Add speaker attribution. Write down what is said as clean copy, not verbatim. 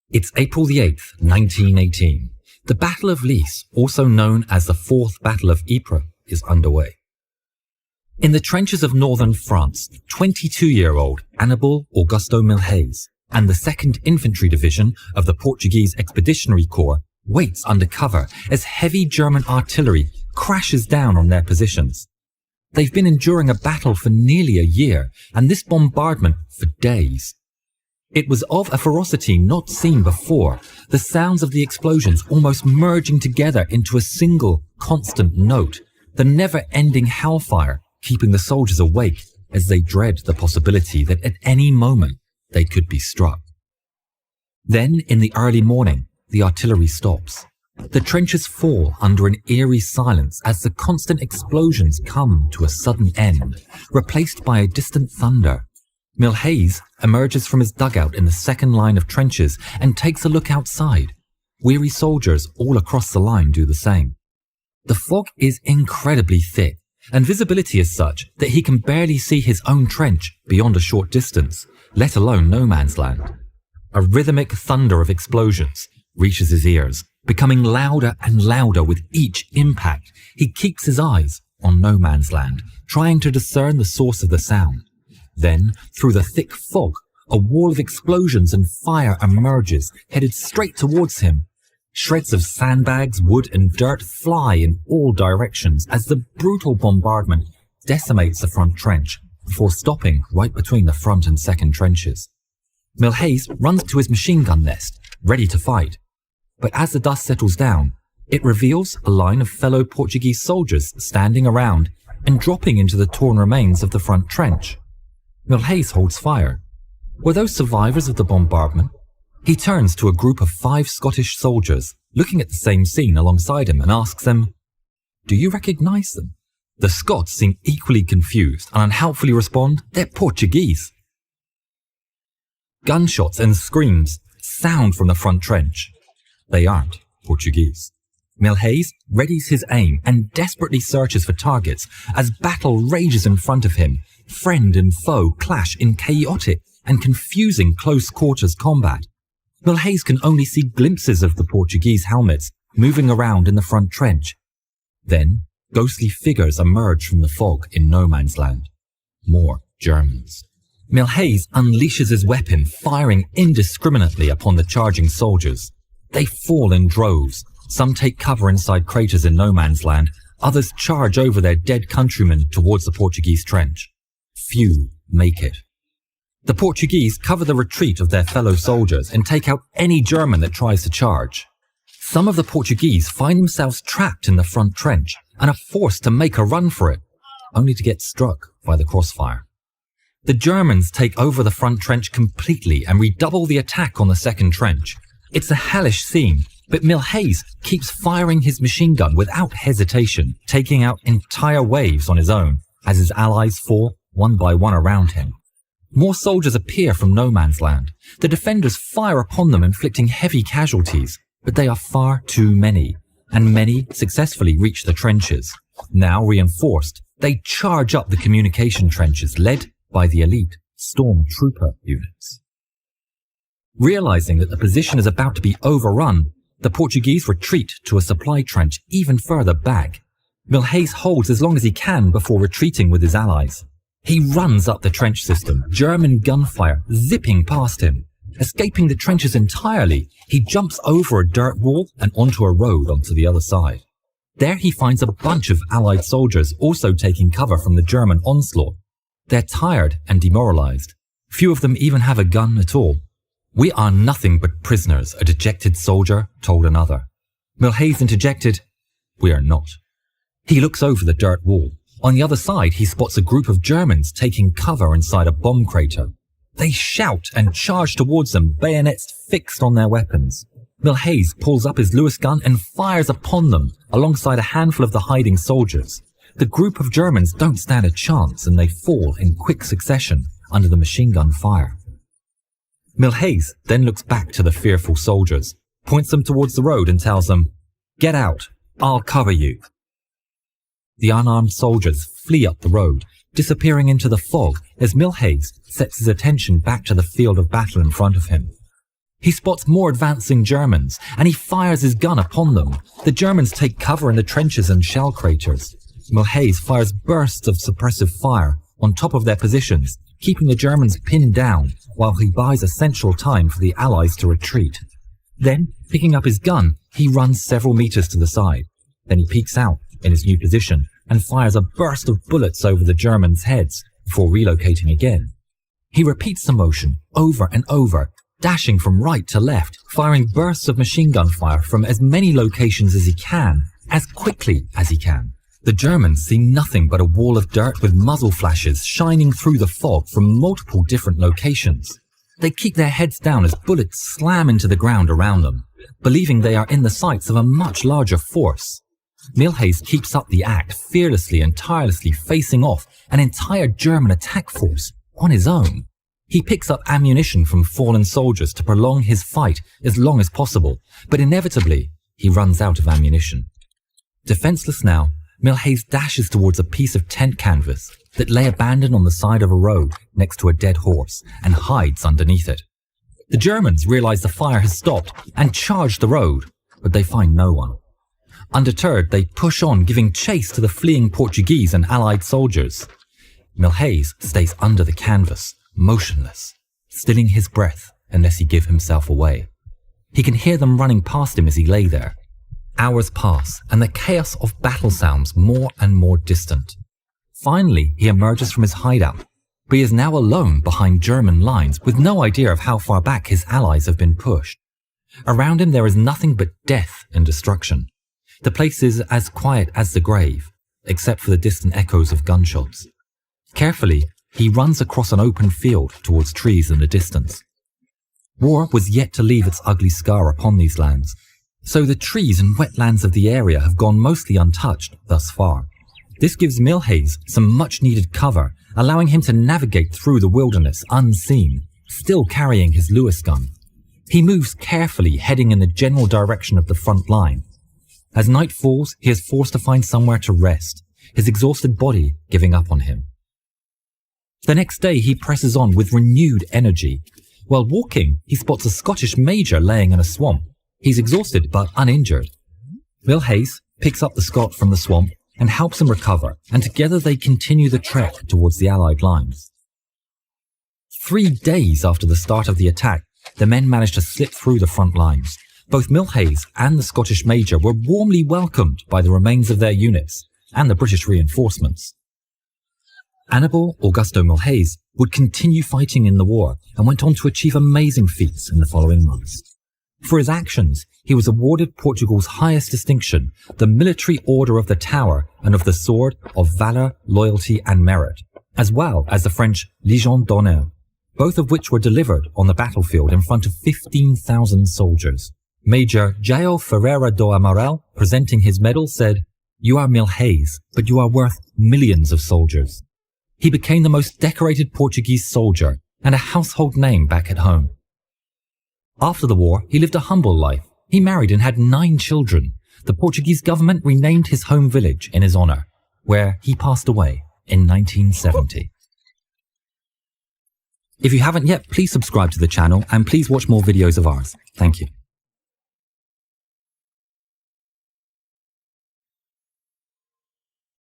Speaker 1: It's April the 8th, 1918. The Battle of Lys, also known as the Fourth Battle of Ypres, is underway. In the trenches of northern France, 22-year-old Annibal Augusto Milhais and the 2nd Infantry Division of the Portuguese Expeditionary Corps waits under cover as heavy German artillery crashes down on their positions. They've been enduring a battle for nearly a year, and this bombardment for days. It was of a ferocity not seen before, the sounds of the explosions almost merging together into a single, constant note, the never-ending hellfire keeping the soldiers awake as they dread the possibility that at any moment they could be struck. Then, in the early morning, the artillery stops. The trenches fall under an eerie silence as the constant explosions come to a sudden end, replaced by a distant thunder. Milhais emerges from his dugout in the second line of trenches and takes a look outside. Weary soldiers all across the line do the same. The fog is incredibly thick, and visibility is such that he can barely see his own trench beyond a short distance, let alone no man's land. A rhythmic thunder of explosions reaches his ears, becoming louder and louder with each impact. He keeps his eyes on no man's land, trying to discern the source of the sound. Then, through the thick fog, a wall of explosions and fire emerges, headed straight towards him. Shreds of sandbags, wood and dirt fly in all directions as the brutal bombardment decimates the front trench, before stopping right between the front and second trenches. Milhais runs to his machine gun nest, ready to fight. But as the dust settles down, it reveals a line of fellow Portuguese soldiers standing around and dropping into the torn remains of the front trench. Milhais holds fire. Were those survivors of the bombardment? He turns to a group of 5 Scottish soldiers, looking at the same scene alongside him, and asks them, "Do you recognize them?" The Scots seem equally confused and unhelpfully respond, "They're Portuguese." Gunshots and screams sound from the front trench. They aren't Portuguese. Milhais readies his aim and desperately searches for targets as battle rages in front of him. Friend and foe clash in chaotic and confusing close-quarters combat. Milhais can only see glimpses of the Portuguese helmets moving around in the front trench. Then, ghostly figures emerge from the fog in no man's land. More Germans. Milhais unleashes his weapon, firing indiscriminately upon the charging soldiers. They fall in droves. Some take cover inside craters in no man's land. Others charge over their dead countrymen towards the Portuguese trench. Few make it. The Portuguese cover the retreat of their fellow soldiers and take out any German that tries to charge. Some of the Portuguese find themselves trapped in the front trench and are forced to make a run for it, only to get struck by the crossfire. The Germans take over the front trench completely and redouble the attack on the second trench. It's a hellish scene, but Milhais keeps firing his machine gun without hesitation, taking out entire waves on his own as his allies fall one by one around him. More soldiers appear from no man's land. The defenders fire upon them, inflicting heavy casualties, but they are far too many, and many successfully reach the trenches. Now reinforced, they charge up the communication trenches led by the elite stormtrooper units. Realizing that the position is about to be overrun, the Portuguese retreat to a supply trench even further back. Milhais holds as long as he can before retreating with his allies. He runs up the trench system, German gunfire zipping past him. Escaping the trenches entirely, he jumps over a dirt wall and onto a road onto the other side. There he finds a bunch of Allied soldiers also taking cover from the German onslaught. They're tired and demoralized. Few of them even have a gun at all. "We are nothing but prisoners," a dejected soldier told another. Milhais interjected, "We are not." He looks over the dirt wall. On the other side, he spots a group of Germans taking cover inside a bomb crater. They shout and charge towards them, bayonets fixed on their weapons. Milhais pulls up his Lewis gun and fires upon them alongside a handful of the hiding soldiers. The group of Germans don't stand a chance and they fall in quick succession under the machine gun fire. Milhais then looks back to the fearful soldiers, points them towards the road and tells them, "Get out, I'll cover you." The unarmed soldiers flee up the road, disappearing into the fog as Milhais sets his attention back to the field of battle in front of him. He spots more advancing Germans, and he fires his gun upon them. The Germans take cover in the trenches and shell craters. Milhaes fires bursts of suppressive fire on top of their positions, keeping the Germans pinned down while he buys essential time for the Allies to retreat. Then, picking up his gun, he runs several meters to the side. Then he peeks out in his new position and fires a burst of bullets over the Germans' heads before relocating again. He repeats the motion over and over, dashing from right to left, firing bursts of machine gun fire from as many locations as he can, as quickly as he can. The Germans see nothing but a wall of dirt with muzzle flashes shining through the fog from multiple different locations. They keep their heads down as bullets slam into the ground around them, believing they are in the sights of a much larger force. Milhaes keeps up the act, fearlessly and tirelessly facing off an entire German attack force on his own. He picks up ammunition from fallen soldiers to prolong his fight as long as possible, but inevitably, he runs out of ammunition. Defenseless now, Milhaes dashes towards a piece of tent canvas that lay abandoned on the side of a road next to a dead horse and hides underneath it. The Germans realize the fire has stopped and charge the road, but they find no one. Undeterred, they push on, giving chase to the fleeing Portuguese and Allied soldiers. Milhaes stays under the canvas, motionless, stilling his breath unless he give himself away. He can hear them running past him as he lay there. Hours pass, and the chaos of battle sounds more and more distant. Finally, he emerges from his hideout, but he is now alone behind German lines with no idea of how far back his allies have been pushed. Around him there is nothing but death and destruction. The place is as quiet as the grave, except for the distant echoes of gunshots. Carefully, he runs across an open field towards trees in the distance. War was yet to leave its ugly scar upon these lands, so the trees and wetlands of the area have gone mostly untouched thus far. This gives Milhaes some much-needed cover, allowing him to navigate through the wilderness unseen, still carrying his Lewis gun. He moves carefully, heading in the general direction of the front line. As night falls, he is forced to find somewhere to rest, his exhausted body giving up on him. The next day, he presses on with renewed energy. While walking, he spots a Scottish major laying in a swamp. He's exhausted but uninjured. Milhaes picks up the Scot from the swamp and helps him recover, and together they continue the trek towards the Allied lines. 3 days after the start of the attack, the men managed to slip through the front lines. Both Milhaes and the Scottish major were warmly welcomed by the remains of their units and the British reinforcements. Annibal Augusto Milhaes would continue fighting in the war and went on to achieve amazing feats in the following months. For his actions, he was awarded Portugal's highest distinction, the Military Order of the Tower and of the Sword of Valour, Loyalty and Merit, as well as the French Légion d'honneur, both of which were delivered on the battlefield in front of 15,000 soldiers. Major Jaio Ferreira do Amaral, presenting his medal, said, "You are Milhaes, but you are worth millions of soldiers." He became the most decorated Portuguese soldier and a household name back at home. After the war, he lived a humble life. He married and had 9 children. The Portuguese government renamed his home village in his honor, where he passed away in 1970. If you haven't yet, please subscribe to the channel and please watch more videos of ours. Thank you.